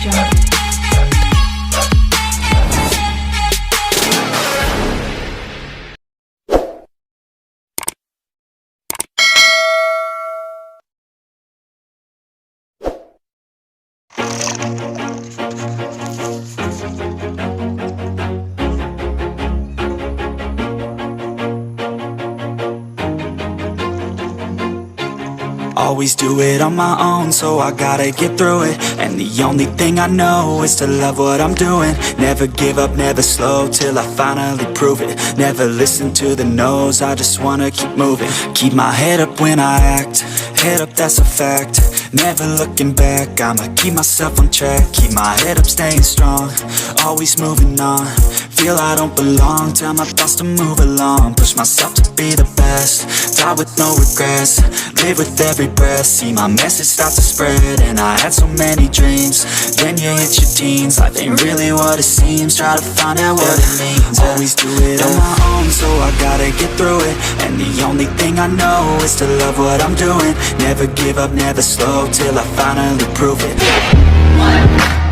Jungle. Always do it on my own, so I gotta get through it. And the only thing I know is to love what I'm doing. Never give up, never slow, till I finally prove it. Never listen to the no's, I just wanna keep moving. Keep my head up when I act, head up, that's a fact. Never looking back, I'ma keep myself on track. Keep my head up, staying strong, always moving on. Feel I don't belong, tell my thoughts to move along. Push myself to be the best, die with no regrets. Live with every breath, see my message start to spread. And I had so many dreams, then you hit your teens. Life ain't really what it seems, try to find out what it means. Always do it on my own, so I gotta get through it. And the only thing I know is to love what I'm doing. Never give up, never slow, till I finally prove it.